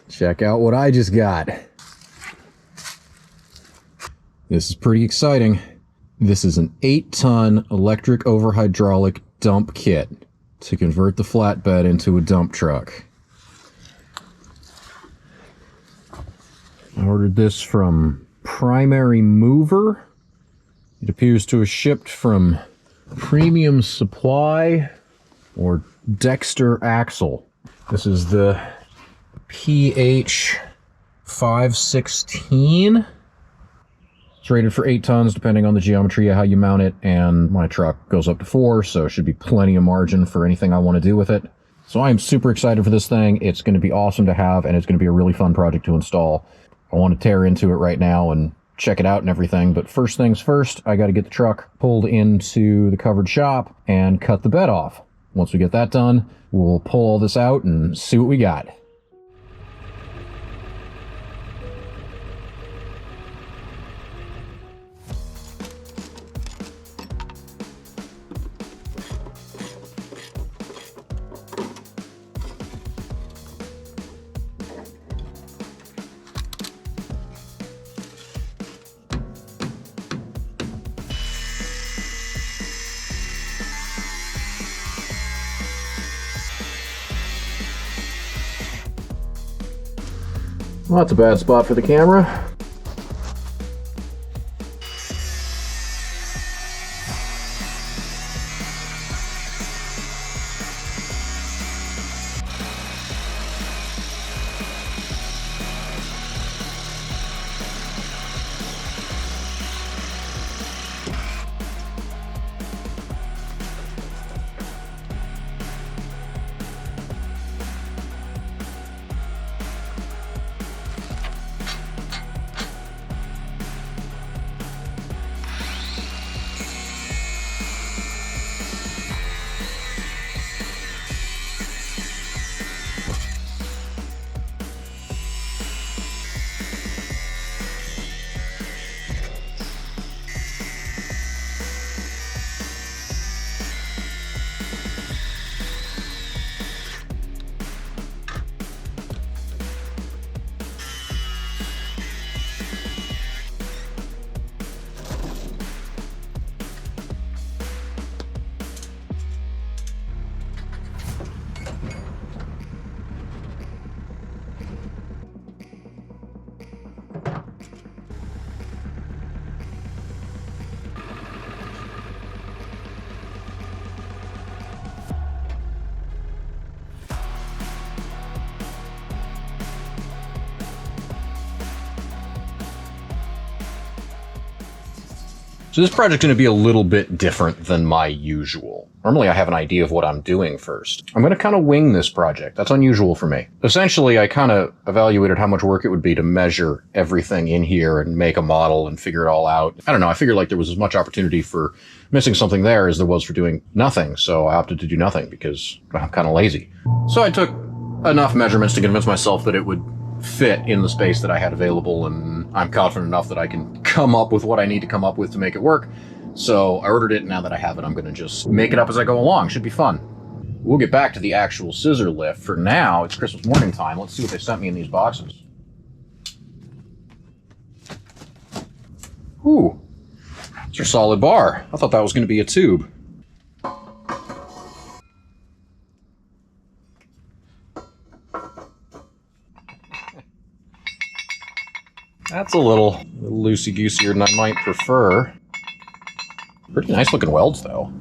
Check out what I just got. This is pretty exciting. This is an 8-ton electric over hydraulic dump kit to convert the flatbed into a dump truck. I ordered this from Primary Mover. It appears to have shipped from Premium Supply or Dexter Axle. This is the PH 516. It's rated for 8 tons depending on the geometry of how you mount it, and my truck goes up to 4, so it should be plenty of margin for anything I want to do with it. So I am super excited for this thing. It's going to be awesome to have, and it's going to be a really fun project to install. I want to tear into it right now and check it out and everything, but first things first, I got to get the truck pulled into the covered shop and cut the bed off. Once we get that done, we'll pull all this out and see what we got. Well, that's a bad spot for the camera. So this project's going to be a little bit different than my usual. Normally I have an idea of what I'm doing first. I'm going to kind of wing this project. That's unusual for me. Essentially, I kind of evaluated how much work it would be to measure everything in here and make a model and figure it all out. I don't know, I figured like there was as much opportunity for missing something there as there was for doing nothing, so I opted to do nothing because I'm kind of lazy. So I took enough measurements to convince myself that it would fit in the space that I had available, and I'm confident enough that I can come up with what I need to come up with to make it work. So I ordered it, and now that I have it, I'm going to just make it up as I go along. Should be fun. We'll get back to the actual scissor lift. For now, it's Christmas morning time. Let's see what they sent me in these boxes. Ooh, it's your solid bar. I thought that was going to be a tube. That's a little loosey-goosier than I might prefer. Pretty nice looking welds, though.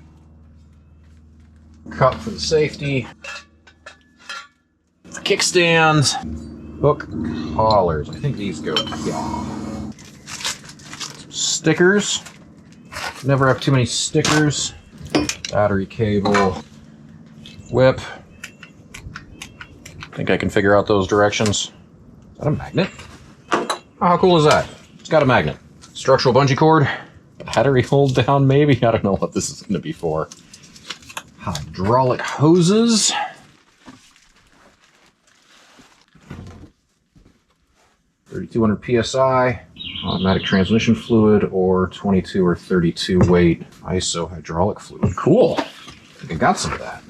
Cup for the safety. Kickstands. Hook collars. I think these go. Yeah. Stickers. Never have too many stickers. Battery cable. Whip. Think I can figure out those directions. Is that a magnet? Oh, how cool is that? It's got a magnet. Structural bungee cord. Battery hold down, maybe? I don't know what this is going to be for. Hydraulic hoses. .3200 psi. Automatic transmission fluid, or 22 or 32 weight ISO hydraulic fluid. Cool. I think I got some of that.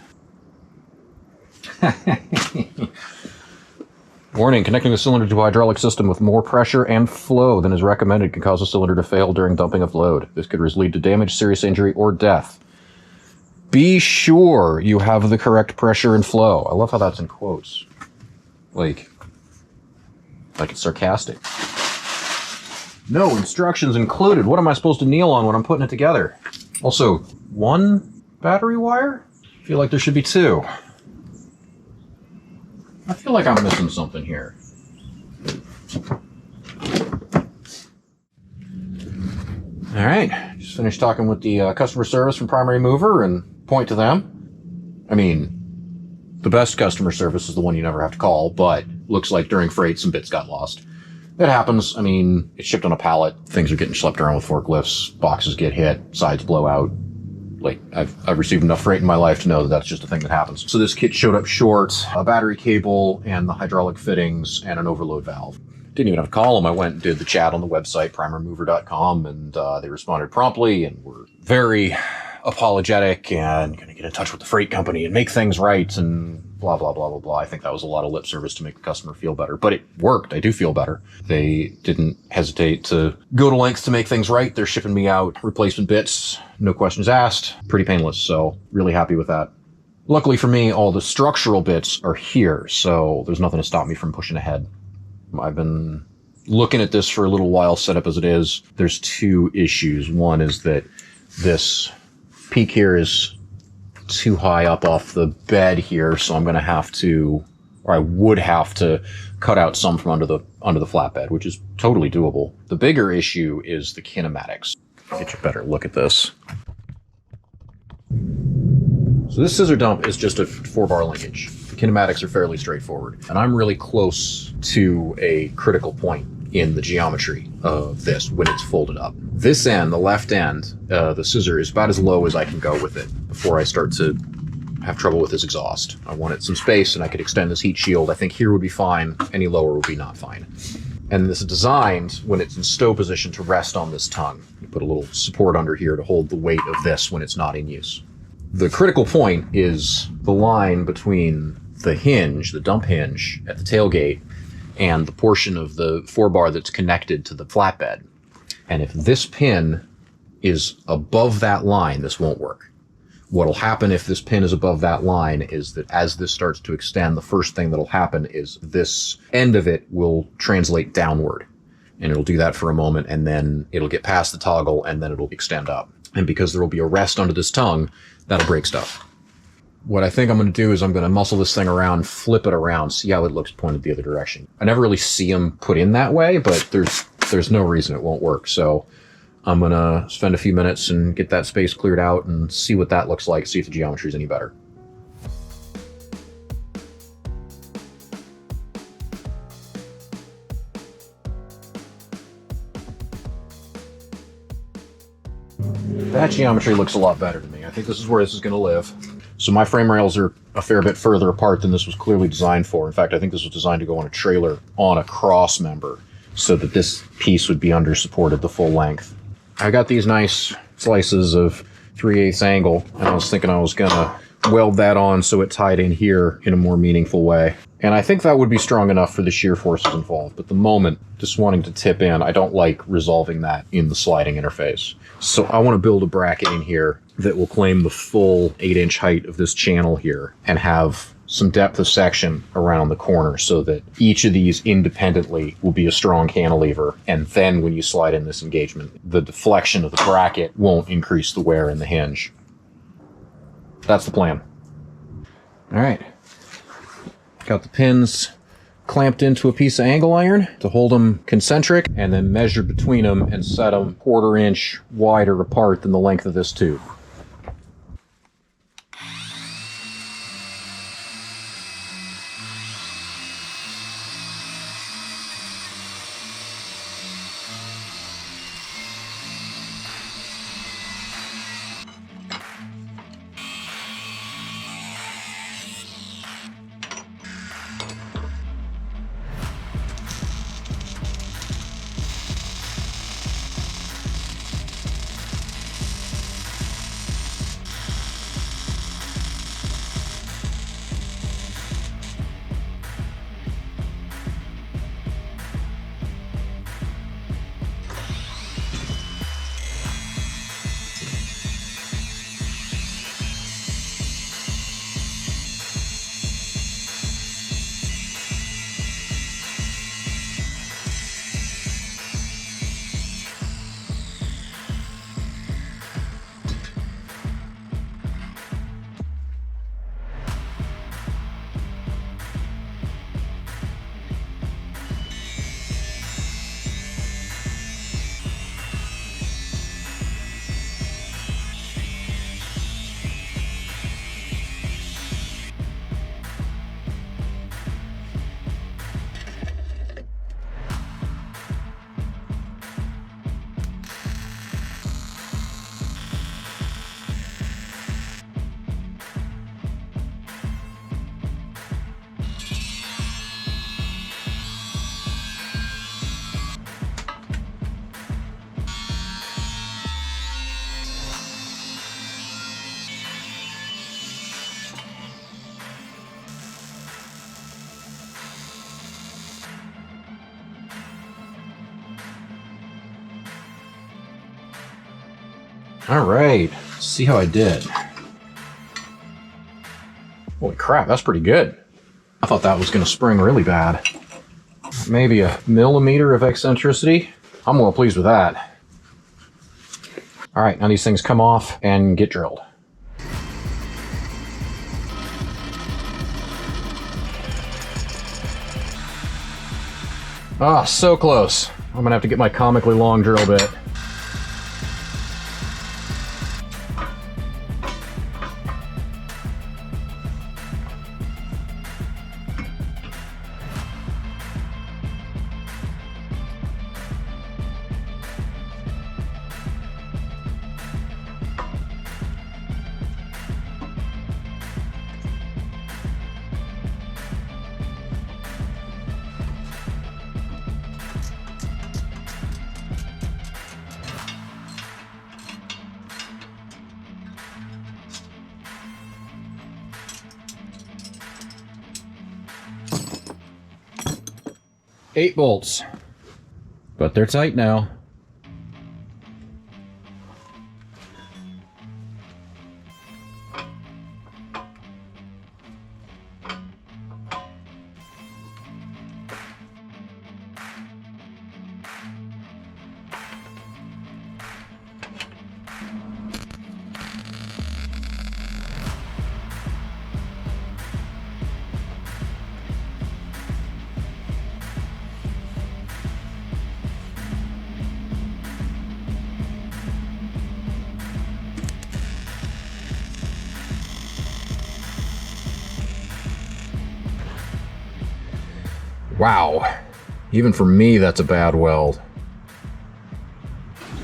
Warning, connecting the cylinder to a hydraulic system with more pressure and flow than is recommended can cause the cylinder to fail during dumping of load. This could lead to damage, serious injury, or death. Be sure you have the correct pressure and flow. I love how that's in quotes. Like it's sarcastic. No instructions included. What am I supposed to kneel on when I'm putting it together? Also, one battery wire? I feel like there should be two. I feel like I'm missing something here. All right, just finished talking with the customer service from Primary Mover and point to them. I mean, the best customer service is the one you never have to call, but looks like during freight some bits got lost. It happens. I mean, it's shipped on a pallet. Things are getting schlepped around with forklifts. Boxes get hit. Sides blow out. Like, I've received enough freight in my life to know that that's just a thing that happens. So this kit showed up short, a battery cable and the hydraulic fittings and an overload valve. Didn't even have to call them. I went and did the chat on the website, primermover.com, and they responded promptly and were very apologetic and going to get in touch with the freight company and make things right and blah, blah, blah, blah, blah. I think that was a lot of lip service to make the customer feel better, but it worked. I do feel better. They didn't hesitate to go to lengths to make things right. They're shipping me out replacement bits, no questions asked, pretty painless. So really happy with that. Luckily for me, all the structural bits are here, so there's nothing to stop me from pushing ahead. I've been looking at this for a little while, set up as it is. There's two issues. One is that this peak here is too high up off the bed here, so I'm going to have to, or I would have to, cut out some from under the flatbed, which is totally doable. The bigger issue is the kinematics. Get you a better look at this. So this scissor dump is just a 4-bar linkage. The kinematics are fairly straightforward, and I'm really close to a critical point in the geometry of this when it's folded up. This end, the left end, the scissor is about as low as I can go with it before I start to have trouble with this exhaust. I wanted some space and I could extend this heat shield. I think here would be fine. Any lower would be not fine. And this is designed when it's in stow position to rest on this tongue. You put a little support under here to hold the weight of this when it's not in use. The critical point is the line between the hinge, the dump hinge at the tailgate, and the portion of the 4-bar that's connected to the flatbed. And if this pin is above that line, this won't work. What'll happen if this pin is above that line is that as this starts to extend, the first thing that'll happen is this end of it will translate downward. And it'll do that for a moment, and then it'll get past the toggle, and then it'll extend up. And because there will be a rest under this tongue, that'll break stuff. What I think I'm going to do is I'm going to muscle this thing around, flip it around, see how it looks pointed the other direction. I never really see them put in that way, but there's no reason it won't work. So I'm going to spend a few minutes and get that space cleared out and see what that looks like, see if the geometry is any better. That geometry looks a lot better to me. I think this is where this is going to live. So my frame rails are a fair bit further apart than this was clearly designed for. In fact, I think this was designed to go on a trailer on a cross member so that this piece would be under supported the full length. I got these nice slices of 3/8 angle, and I was thinking I was going to weld that on so it tied in here in a more meaningful way. And I think that would be strong enough for the shear forces involved. But the moment, just wanting to tip in, I don't like resolving that in the sliding interface. So I want to build a bracket in here that will claim the full 8-inch height of this channel here and have some depth of section around the corner so that each of these independently will be a strong cantilever. And then when you slide in this engagement, the deflection of the bracket won't increase the wear in the hinge. That's the plan. All right. Got the pins clamped into a piece of angle iron to hold them concentric, and then measured between them and set them 1/4 inch wider apart than the length of this tube. All right, let's see how I did. Holy crap, that's pretty good. I thought that was going to spring really bad. Maybe a millimeter of eccentricity. I'm well pleased with that. All right, now these things come off and get drilled. Ah, so close. I'm gonna have to get my comically long drill bit. Eight bolts, but they're tight now. Wow, even for me that's a bad weld.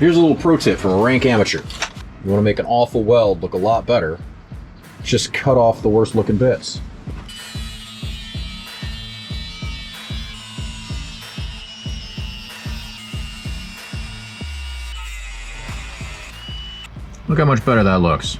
Here's a little pro tip from a rank amateur. You want to make an awful weld look a lot better, just cut off the worst looking bits. Look how much better that looks.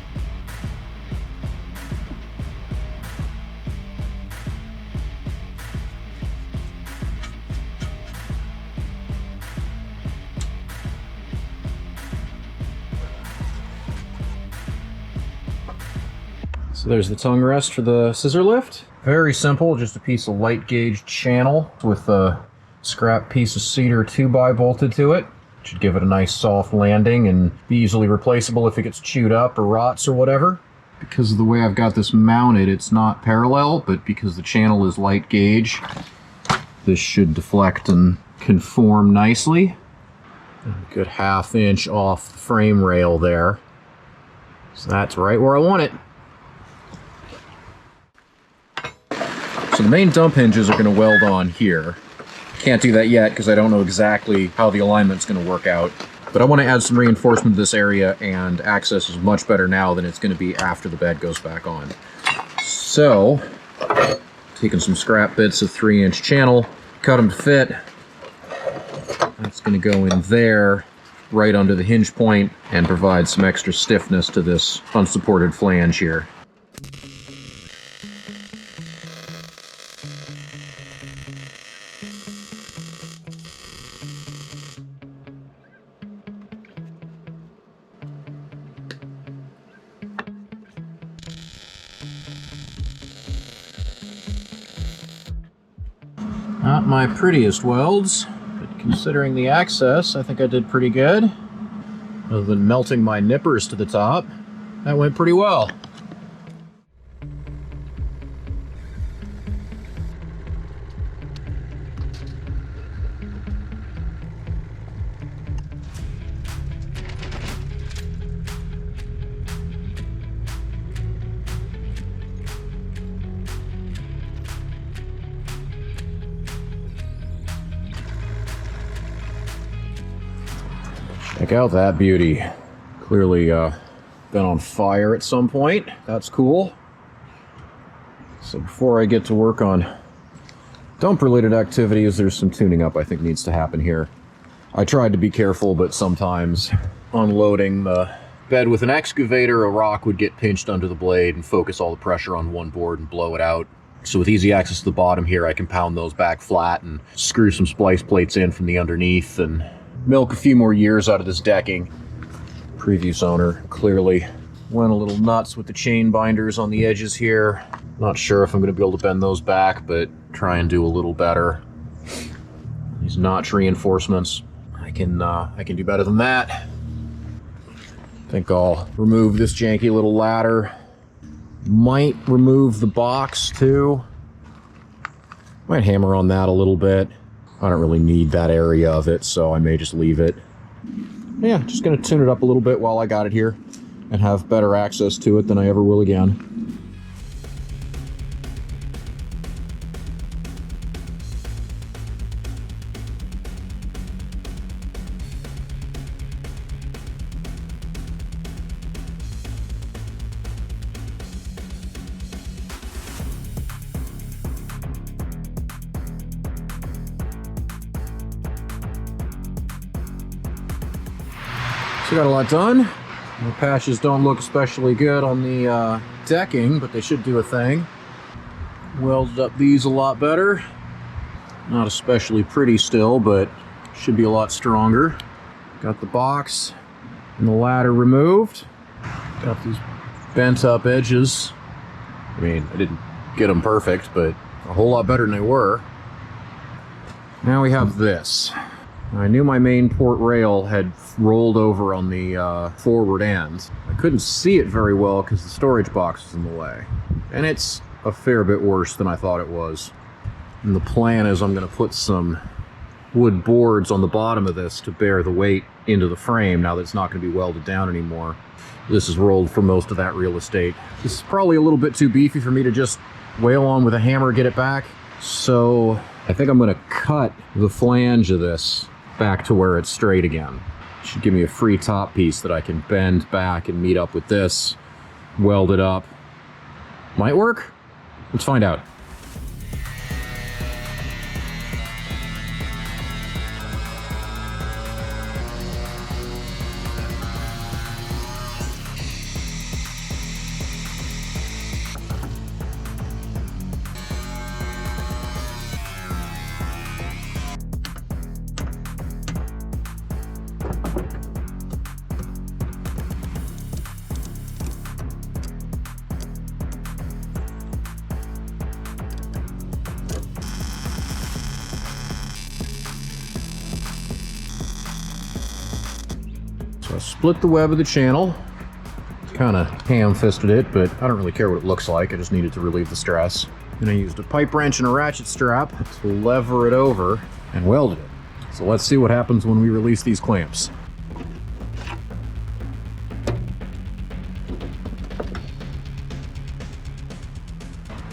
So there's the tongue rest for the scissor lift. Very simple, just a piece of light gauge channel with a scrap piece of cedar 2x bolted to it. Should give it a nice soft landing and be easily replaceable if it gets chewed up or rots or whatever. Because of the way I've got this mounted, it's not parallel, but because the channel is light gauge, this should deflect and conform nicely. A good 1/2 inch off the frame rail there. So that's right where I want it. So the main dump hinges are going to weld on here. Can't do that yet because I don't know exactly how the alignment's going to work out. But I want to add some reinforcement to this area, and access is much better now than it's going to be after the bed goes back on. So, taking some scrap bits of 3-inch channel, cut them to fit. That's going to go in there, right under the hinge point, and provide some extra stiffness to this unsupported flange here. Not my prettiest welds, but considering the access, I think I did pretty good. Other than melting my nippers to the top, that went pretty well. Check out that beauty. Clearly been on fire at some point. That's cool. So before I get to work on dump-related activities, there's some tuning up I think needs to happen here. I tried to be careful, but sometimes unloading the bed with an excavator, a rock would get pinched under the blade and focus all the pressure on one board and blow it out. So with easy access to the bottom here, I can pound those back flat and screw some splice plates in from the underneath and milk a few more years out of this decking. Previous owner clearly went a little nuts with the chain binders on the edges here. Not sure if I'm going to be able to bend those back, but try and do a little better. These notch reinforcements, I can do better than that. I think I'll remove this janky little ladder. Might remove the box too. Might hammer on that a little bit. I don't really need that area of it, so I may just leave it. Yeah, just gonna tune it up a little bit while I got it here and have better access to it than I ever will again. So got a lot done. The patches don't look especially good on the decking, but they should do a thing. Welded up these a lot better. Not especially pretty still, but should be a lot stronger. Got the box and the ladder removed. Got these bent up edges. I mean, I didn't get them perfect, but a whole lot better than they were. Now we have this. I knew my main port rail had rolled over on the forward end. I couldn't see it very well because the storage box was in the way. And it's a fair bit worse than I thought it was. And the plan is I'm going to put some wood boards on the bottom of this to bear the weight into the frame now that it's not going to be welded down anymore. This is rolled for most of that real estate. This is probably a little bit too beefy for me to just wail on with a hammer, get it back. So I think I'm going to cut the flange of this back to where it's straight again. Should give me a free top piece that I can bend back and meet up with this, weld it up. Might work? Let's find out. So I split the web of the channel, kind of ham-fisted it, but I don't really care what it looks like. I just needed to relieve the stress. And I used a pipe wrench and a ratchet strap to lever it over and welded it. So let's see what happens when we release these clamps.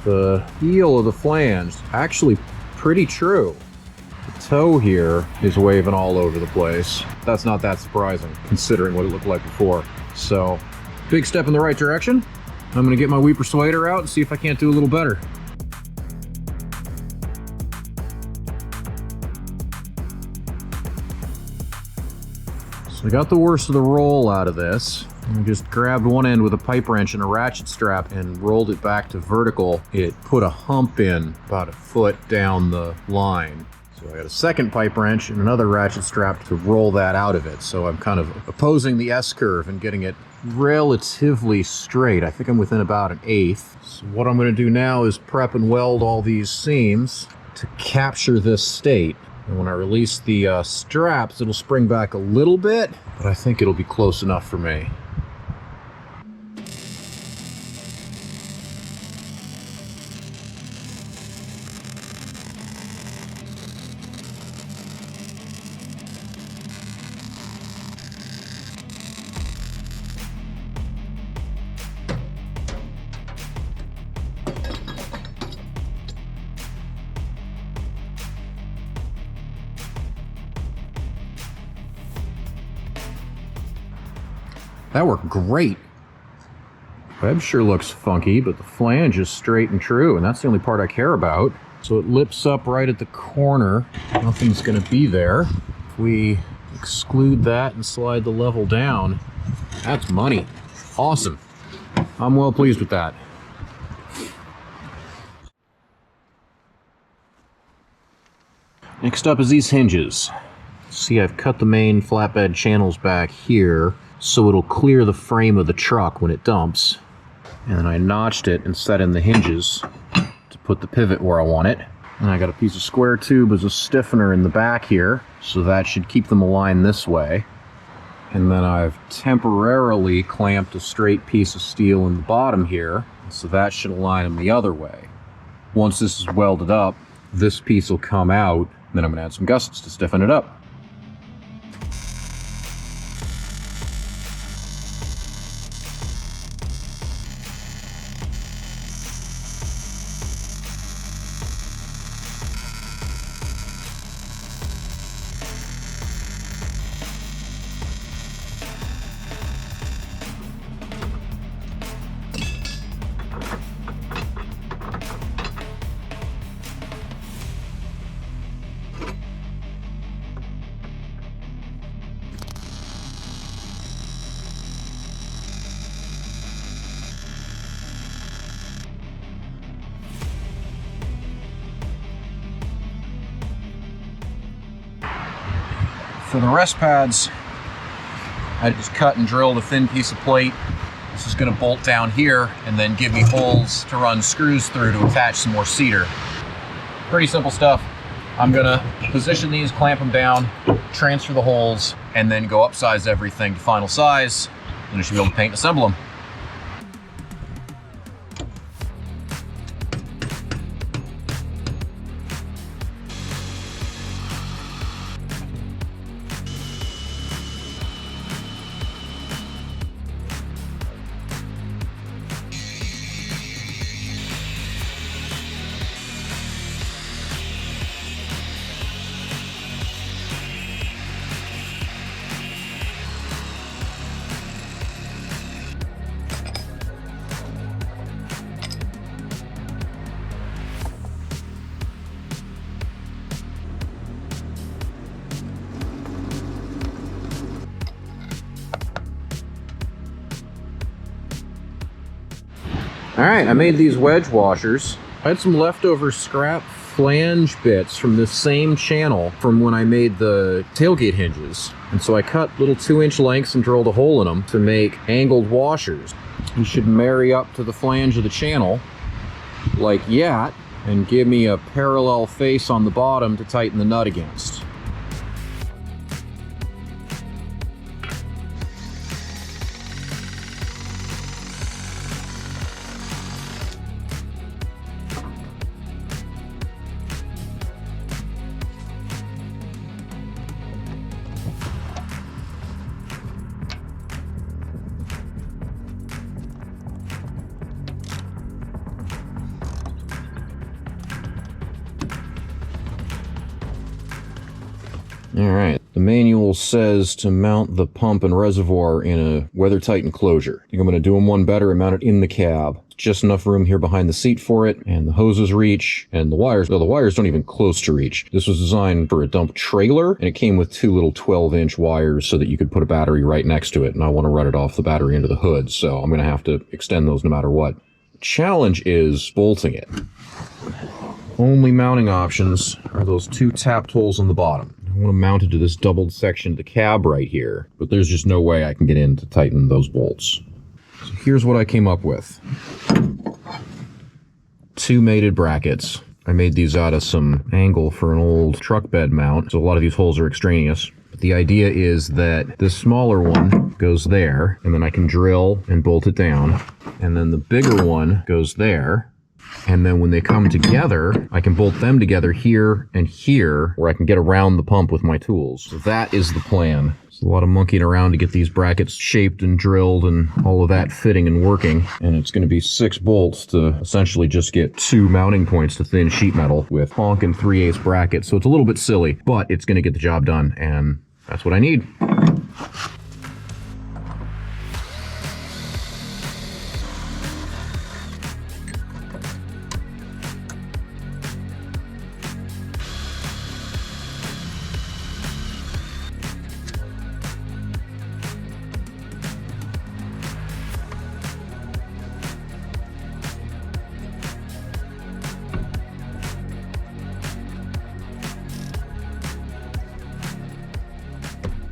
The heel of the flange is actually pretty true. The toe here is waving all over the place. That's not that surprising, considering what it looked like before. So, big step in the right direction. I'm gonna get my Weeper Slider out and see if I can't do a little better. So I got the worst of the roll out of this. I just grabbed one end with a pipe wrench and a ratchet strap and rolled it back to vertical. It put a hump in about a foot down the line. So I got a second pipe wrench and another ratchet strap to roll that out of it. So I'm kind of opposing the S-curve and getting it relatively straight. I think I'm within about 1/8. So what I'm going to do now is prep and weld all these seams to capture this state. And when I release the straps, it'll spring back a little bit, but I think it'll be close enough for me. That worked great. Web sure looks funky, but the flange is straight and true, and that's the only part I care about. So it lips up right at the corner. Nothing's gonna be there. If we exclude that and slide the level down, that's money. Awesome. I'm well pleased with that. Next up is these hinges. See, I've cut the main flatbed channels back here. so it'll clear the frame of the truck when it dumps. And then I notched it and set in the hinges to put the pivot where I want it. And I got a piece of square tube as a stiffener in the back here, so that should keep them aligned this way. And then I've temporarily clamped a straight piece of steel in the bottom here, so that should align them the other way. Once this is welded up, this piece will come out, then I'm going to add some gussets to stiffen it up. For the rest pads, I just cut and drilled a thin piece of plate. This is going to bolt down here and then give me holes to run screws through to attach some more cedar. Pretty simple stuff. I'm going to position these, clamp them down, transfer the holes, and then go upsize everything to final size. And I should be able to paint and assemble them. All right, I made these wedge washers. I had some leftover scrap flange bits from this same channel from when I made the tailgate hinges. And so I cut little 2-inch lengths and drilled a hole in them to make angled washers. You should marry up to the flange of the channel like that and give me a parallel face on the bottom to tighten the nut against. Alright, the manual says to mount the pump and reservoir in a weather-tight enclosure. I think I'm going to do them one better and mount it in the cab. Just enough room here behind the seat for it, and the hoses reach, and the wires don't even close to reach. This was designed for a dump trailer, and it came with 2 little 12-inch wires so that you could put a battery right next to it, and I want to run it off the battery into the hood, so I'm going to have to extend those no matter what. The challenge is bolting it. Only mounting options are those 2 tapped holes on the bottom. I want to mount it to this doubled section of the cab right here, but there's just no way I can get in to tighten those bolts. So here's what I came up with. 2 mated brackets. I made these out of some angle for an old truck bed mount, so a lot of these holes are extraneous. But the idea is that this smaller one goes there, and then I can drill and bolt it down, and then the bigger one goes there. And then when they come together, I can bolt them together here and here, where I can get around the pump with my tools. So that is the plan. It's a lot of monkeying around to get these brackets shaped and drilled and all of that fitting and working. And it's going to be 6 bolts to essentially just get 2 mounting points to thin sheet metal with honk and 3/8 brackets. So it's a little bit silly, but it's going to get the job done, and that's what I need.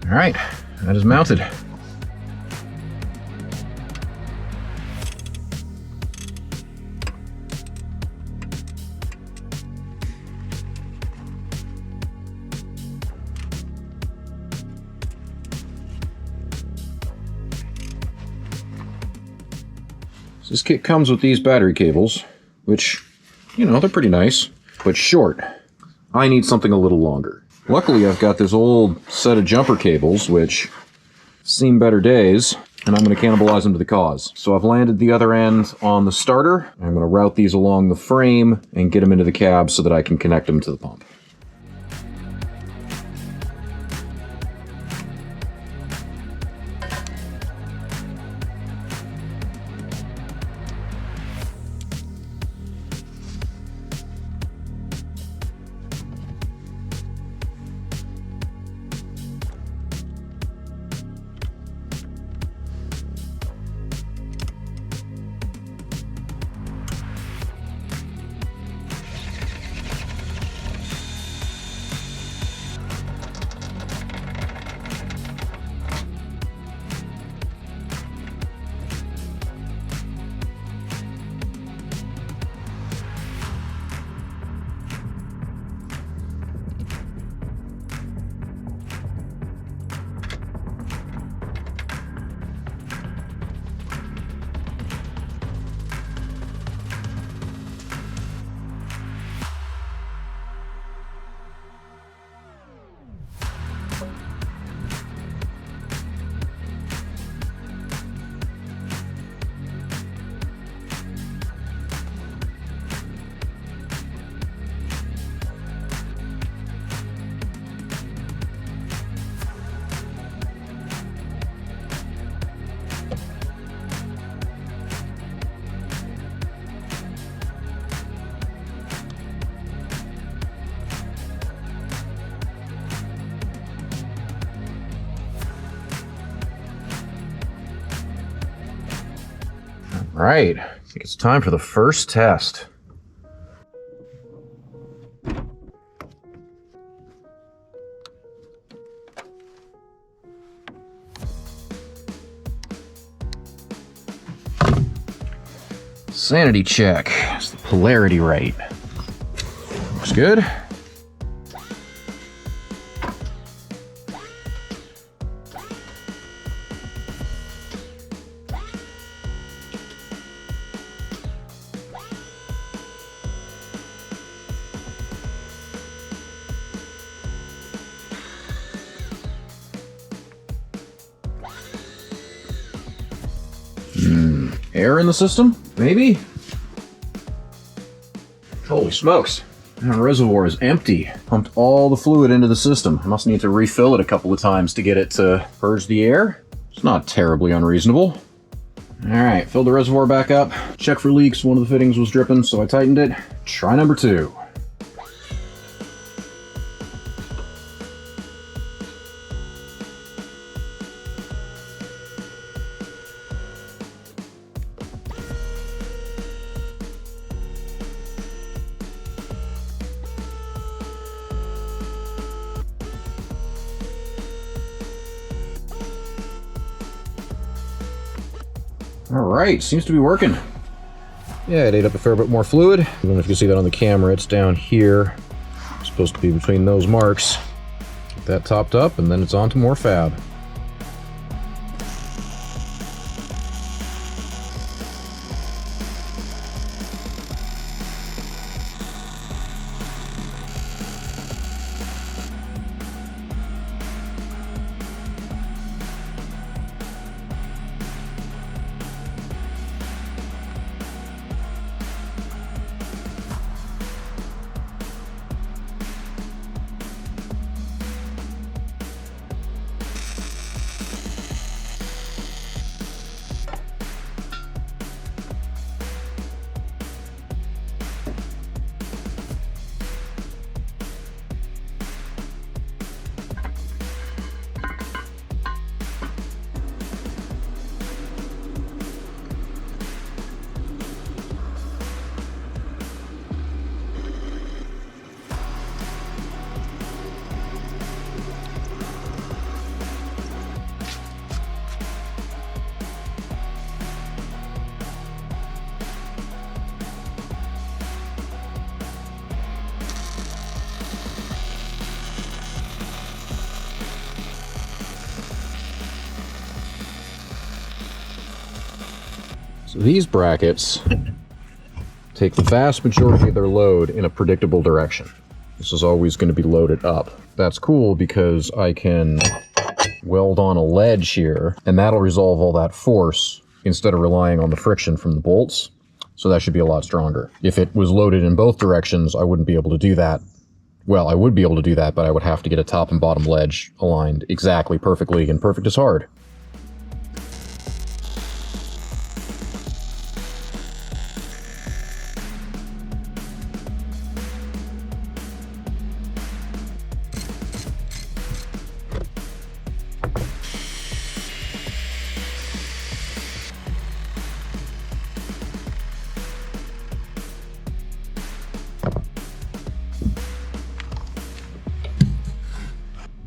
All right, that is mounted. So this kit comes with these battery cables, which, you know, they're pretty nice, but short. I need something a little longer. Luckily, I've got this old set of jumper cables, which seen better days, and I'm going to cannibalize them to the cause. So I've landed the other end on the starter. I'm going to route these along the frame and get them into the cab so that I can connect them to the pump. All right, I think it's time for the first test. Sanity check. Is the polarity right? Looks good. Air in the system? Maybe? Holy smokes. That reservoir is empty. Pumped all the fluid into the system. I must need to refill it a couple of times to get it to purge the air. It's not terribly unreasonable. Alright, filled the reservoir back up. Check for leaks. One of the fittings was dripping, so I tightened it. Try number 2. Alright, seems to be working. Yeah, it ate up a fair bit more fluid. I don't know if you can see that on the camera, it's down here. It's supposed to be between those marks. Get that topped up, and then it's on to more fab. So these brackets take the vast majority of their load in a predictable direction. This is always going to be loaded up. That's cool because I can weld on a ledge here, and that'll resolve all that force instead of relying on the friction from the bolts. So that should be a lot stronger. If it was loaded in both directions, I wouldn't be able to do that. Well, I would be able to do that, but I would have to get a top and bottom ledge aligned exactly perfectly, and perfect is hard.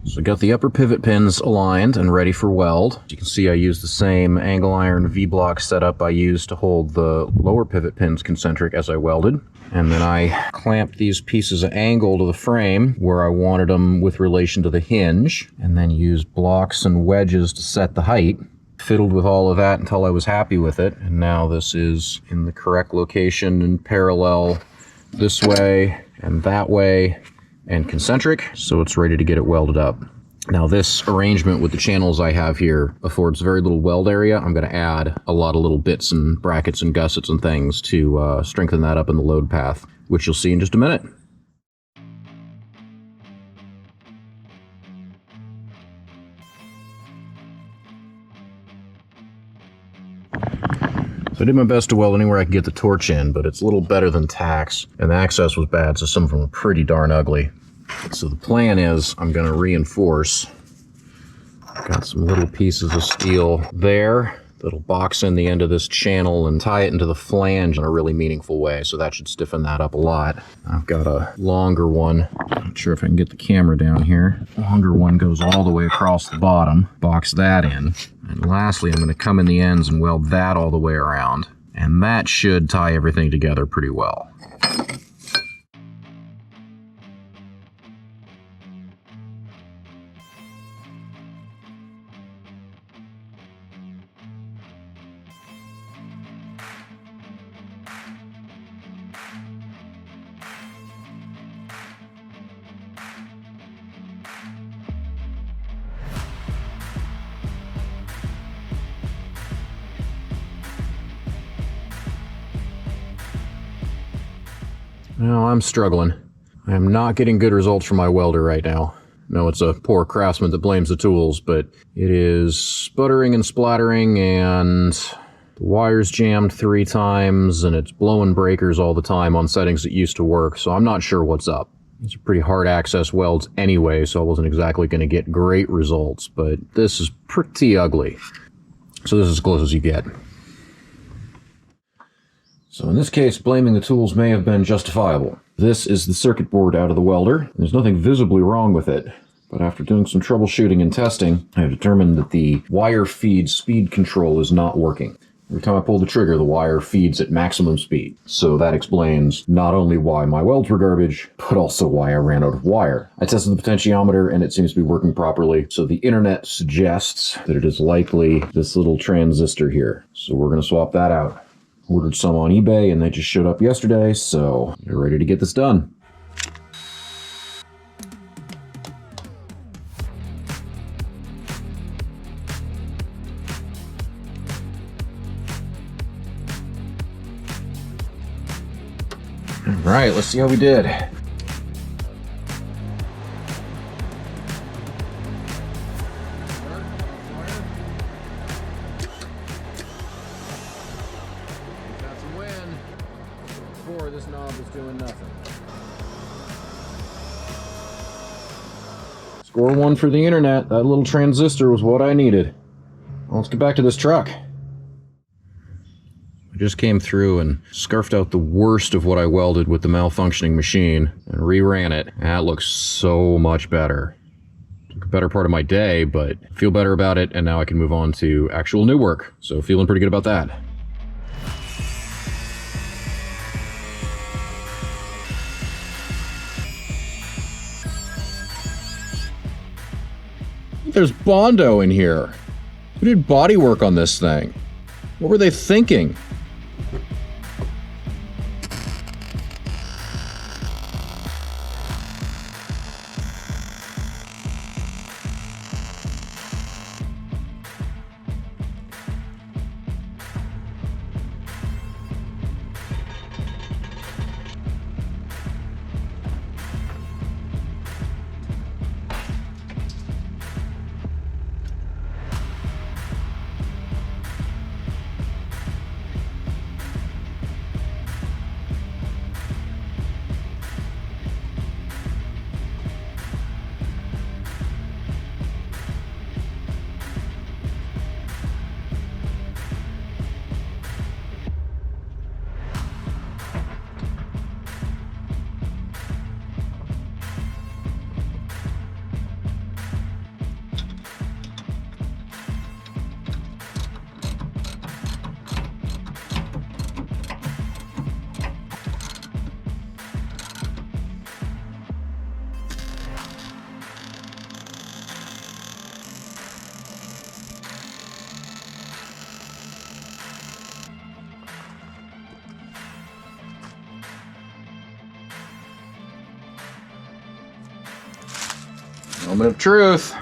So I got the upper pivot pins aligned and ready for weld. You can see I used the same angle iron V-block setup I used to hold the lower pivot pins concentric as I welded. And then I clamped these pieces of angle to the frame where I wanted them with relation to the hinge, and then used blocks and wedges to set the height. Fiddled with all of that until I was happy with it, and now this is in the correct location and parallel this way and that way and concentric, so it's ready to get it welded up. Now this arrangement with the channels I have here affords very little weld area. I'm going to add a lot of little bits and brackets and gussets and things to strengthen that up in the load path, which you'll see in just a minute. So I did my best to weld anywhere I could get the torch in, but it's a little better than tacks, and the access was bad, so some of them were pretty darn ugly. So the plan is I'm going to reinforce. Got some little pieces of steel there that'll box in the end of this channel and tie it into the flange in a really meaningful way, so that should stiffen that up a lot. I've got a longer one. Not sure if I can get the camera down here. Longer one goes all the way across the bottom. Box that in. And lastly, I'm going to come in the ends and weld that all the way around. And that should tie everything together pretty well. Well, I'm struggling. I am not getting good results from my welder right now. No, it's a poor craftsman that blames the tools, but it is sputtering and splattering, and the wire's jammed 3 times, and it's blowing breakers all the time on settings that used to work, so I'm not sure what's up. These are pretty hard access welds anyway, so I wasn't exactly going to get great results, but this is pretty ugly. So this is as close as you get. So in this case, blaming the tools may have been justifiable. This is the circuit board out of the welder. There's nothing visibly wrong with it, but after doing some troubleshooting and testing, I have determined that the wire feed speed control is not working. Every time I pull the trigger, the wire feeds at maximum speed. So that explains not only why my welds were garbage, but also why I ran out of wire. I tested the potentiometer and it seems to be working properly. So the internet suggests that it is likely this little transistor here. So we're going to swap that out. Ordered some on eBay and they just showed up yesterday, so they're ready to get this done. All right, let's see how we did. This knob is doing nothing. Score 1 for the internet. That little transistor was what I needed. Well, let's get back to this truck. I just came through and scarfed out the worst of what I welded with the malfunctioning machine and reran it. That looks so much better. Took a better part of my day, but I feel better about it, and now I can move on to actual new work. So feeling pretty good about that. There's Bondo in here. Who did body work on this thing? What were they thinking? Moment of truth.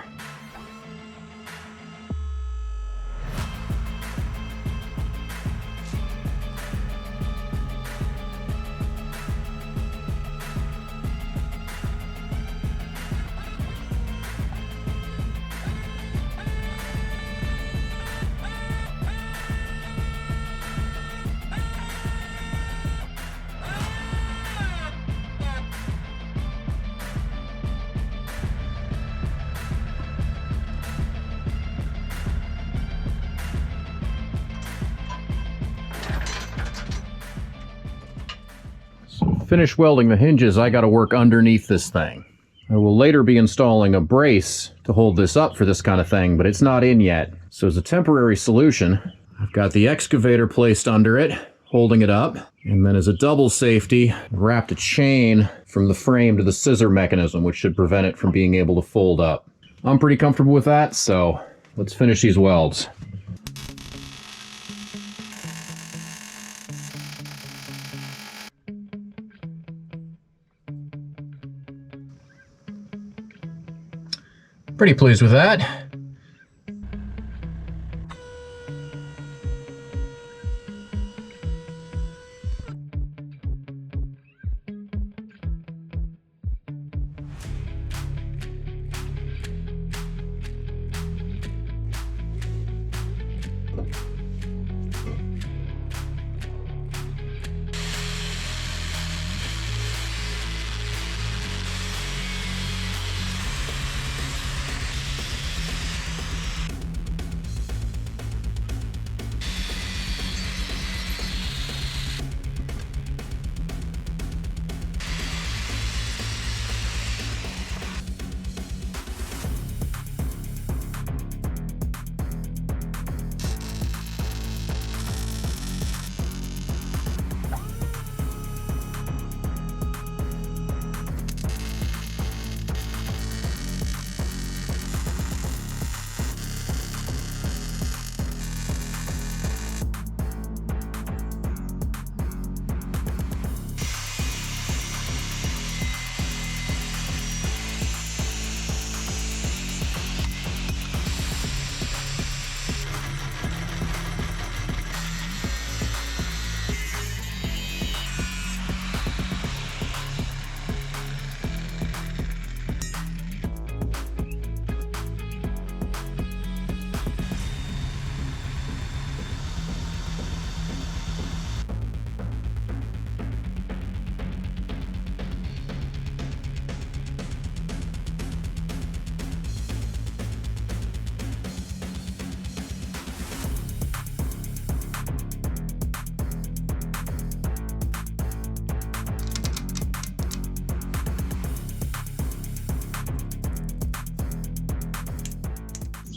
Finish welding the hinges, I gotta work underneath this thing. I will later be installing a brace to hold this up for this kind of thing, but it's not in yet. So as a temporary solution, I've got the excavator placed under it, holding it up, and then as a double safety, wrapped a chain from the frame to the scissor mechanism, which should prevent it from being able to fold up. I'm pretty comfortable with that, so let's finish these welds. Pretty pleased with that.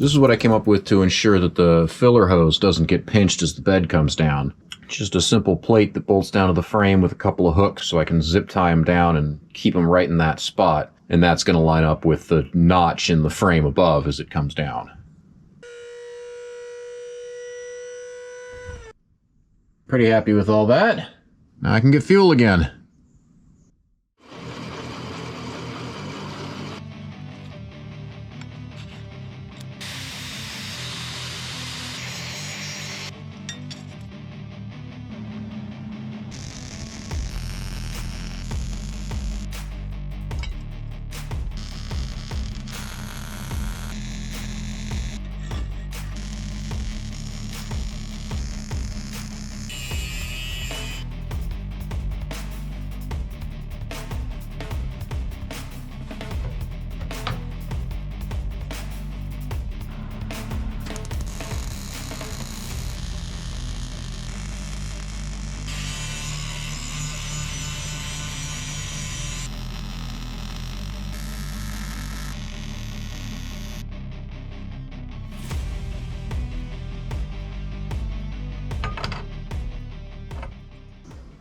This is what I came up with to ensure that the filler hose doesn't get pinched as the bed comes down. It's just a simple plate that bolts down to the frame with a couple of hooks so I can zip tie them down and keep them right in that spot. And that's going to line up with the notch in the frame above as it comes down. Pretty happy with all that. Now I can get fuel again.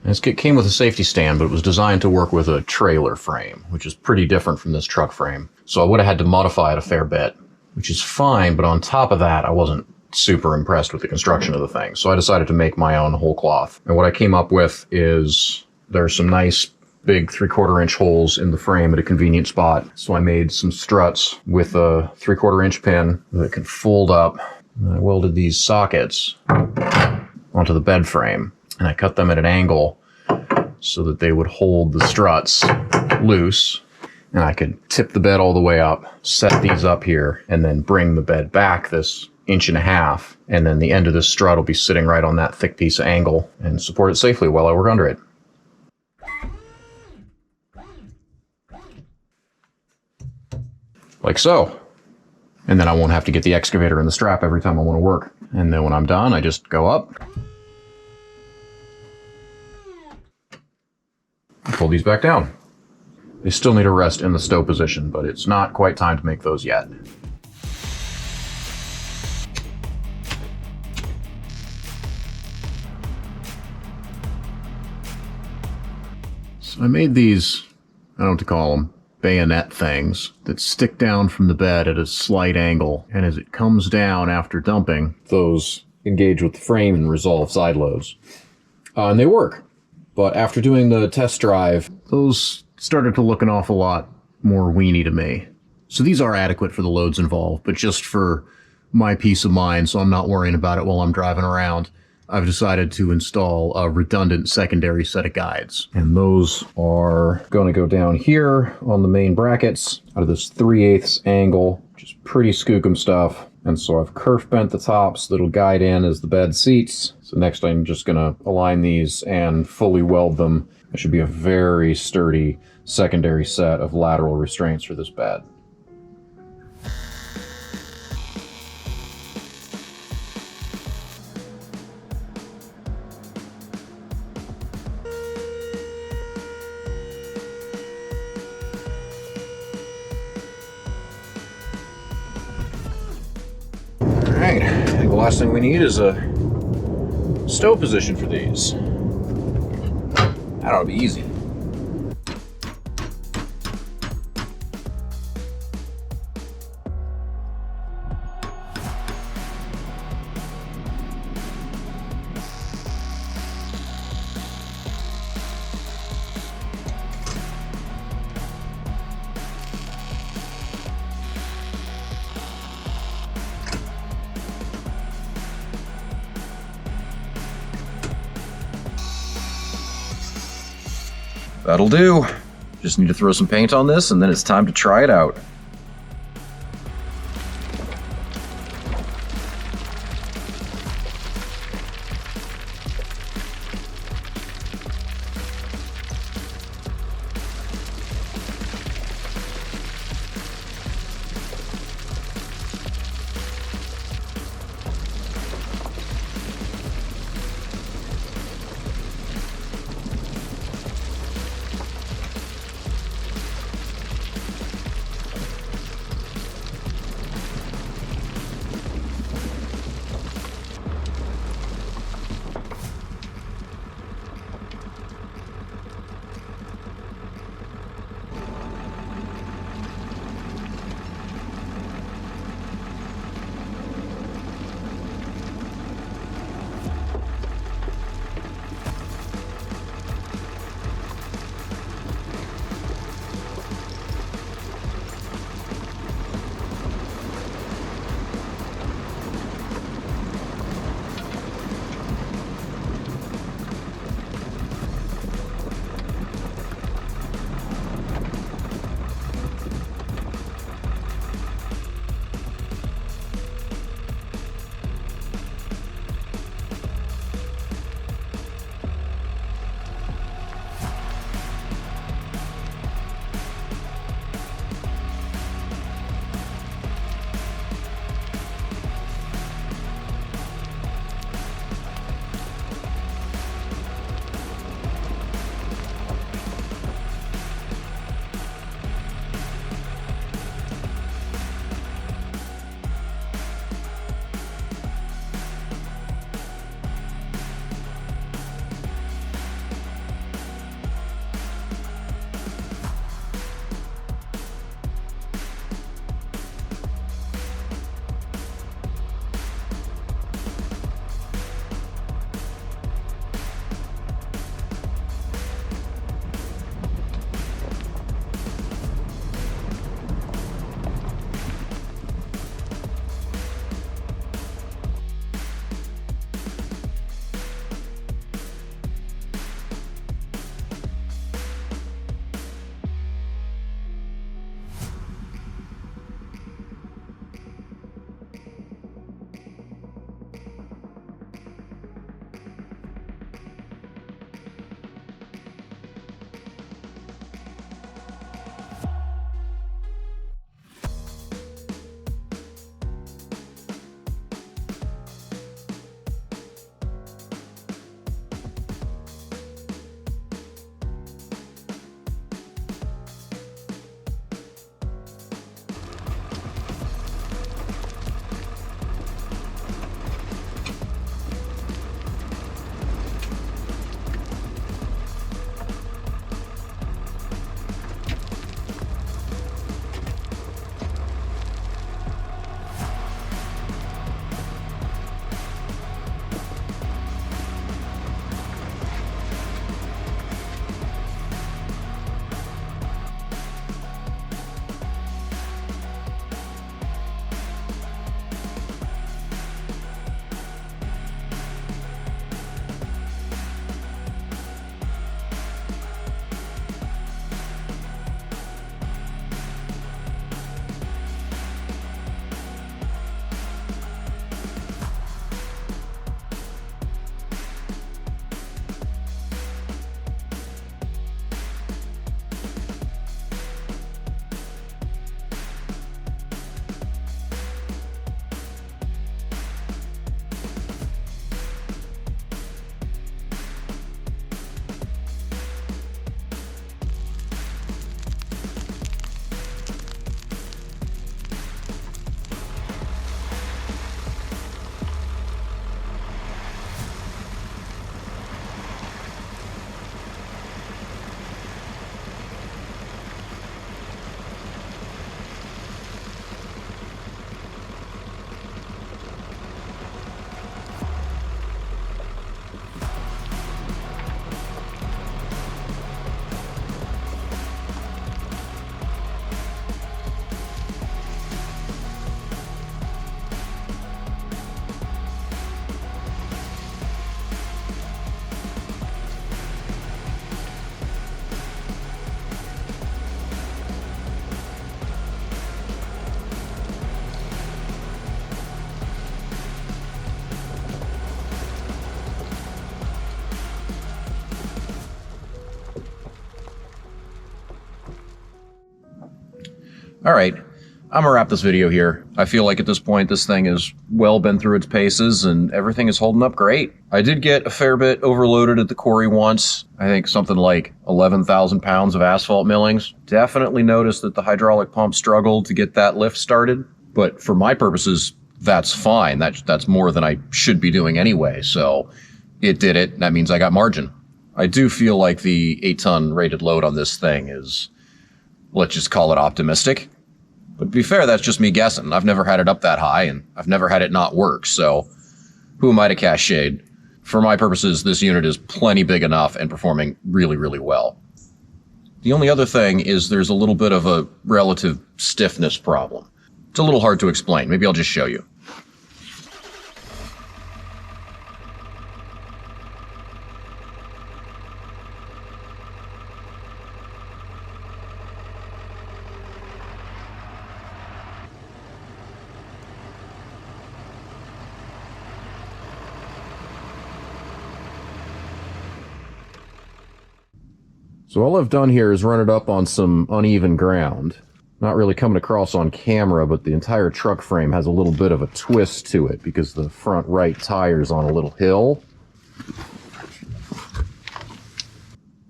This kit came with a safety stand, but it was designed to work with a trailer frame, which is pretty different from this truck frame. So I would have had to modify it a fair bit, which is fine, but on top of that, I wasn't super impressed with the construction of the thing. So I decided to make my own whole cloth. And what I came up with is there's some nice big 3/4 inch holes in the frame at a convenient spot. So I made some struts with a 3/4 inch pin that can fold up. And I welded these sockets onto the bed frame, and I cut them at an angle so that they would hold the struts loose. And I could tip the bed all the way up, set these up here, and then bring the bed back this 1.5 inches. And then the end of this strut will be sitting right on that thick piece of angle and support it safely while I work under it. Like so. And then I won't have to get the excavator and the strap every time I want to work. And then when I'm done, I just go up, pull these back down. They still need to rest in the stow position, but it's not quite time to make those yet. So I made these, I don't know what to call them, bayonet things that stick down from the bed at a slight angle, and as it comes down after dumping, those engage with the frame and resolve side loads. And they work. But after doing the test drive, those started to look an awful lot more weenie to me. So these are adequate for the loads involved, but just for my peace of mind, so I'm not worrying about it while I'm driving around, I've decided to install a redundant secondary set of guides. And those are going to go down here on the main brackets out of this 3/8 angle, which is pretty skookum stuff. And so I've kerf bent the tops that'll guide in as the bed seats. So next I'm just going to align these and fully weld them. It should be a very sturdy secondary set of lateral restraints for this bed. Alright, I think the last thing we need is a stow position for these. That ought to be easy. That'll do. Just need to throw some paint on this and then it's time to try it out. All right, I'm gonna wrap this video here. I feel like at this point, this thing has well been through its paces and everything is holding up great. I did get a fair bit overloaded at the quarry once. I think something like 11,000 pounds of asphalt millings. Definitely noticed that the hydraulic pump struggled to get that lift started. But for my purposes, that's fine. That's more than I should be doing anyway. So it did it. That means I got margin. I do feel like the 8-ton rated load on this thing is, let's just call it optimistic. But to be fair, that's just me guessing. I've never had it up that high, and I've never had it not work, so who am I to cast shade? For my purposes, this unit is plenty big enough and performing really, really well. The only other thing is there's a little bit of a relative stiffness problem. It's a little hard to explain. Maybe I'll just show you. So all I've done here is run it up on some uneven ground. Not really coming across on camera, but the entire truck frame has a little bit of a twist to it because the front right tire's on a little hill.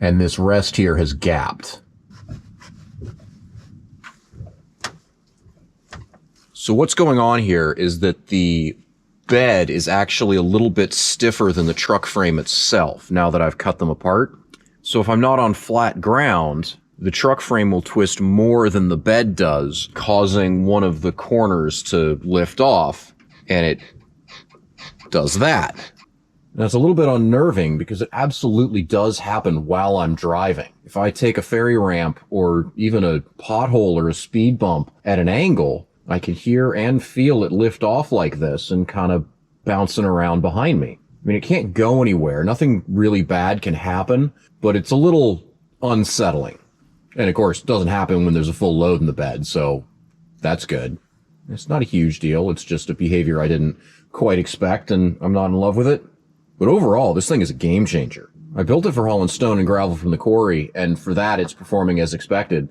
And this rest here has gapped. So what's going on here is that the bed is actually a little bit stiffer than the truck frame itself now that I've cut them apart. So if I'm not on flat ground, the truck frame will twist more than the bed does, causing one of the corners to lift off, and it does that. Now it's a little bit unnerving because it absolutely does happen while I'm driving. If I take a ferry ramp or even a pothole or a speed bump at an angle, I can hear and feel it lift off like this and kind of bouncing around behind me. I mean, it can't go anywhere. Nothing really bad can happen, but it's a little unsettling. And of course, it doesn't happen when there's a full load in the bed, so that's good. It's not a huge deal. It's just a behavior I didn't quite expect, and I'm not in love with it. But overall, this thing is a game changer. I built it for hauling stone and gravel from the quarry, and for that, it's performing as expected.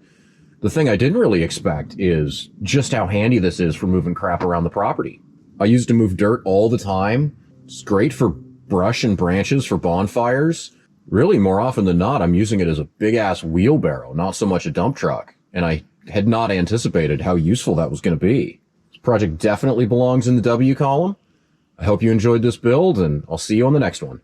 The thing I didn't really expect is just how handy this is for moving crap around the property. I use it to move dirt all the time. It's great for brush and branches for bonfires. Really, more often than not, I'm using it as a big-ass wheelbarrow, not so much a dump truck. And I had not anticipated how useful that was going to be. This project definitely belongs in the W column. I hope you enjoyed this build, and I'll see you on the next one.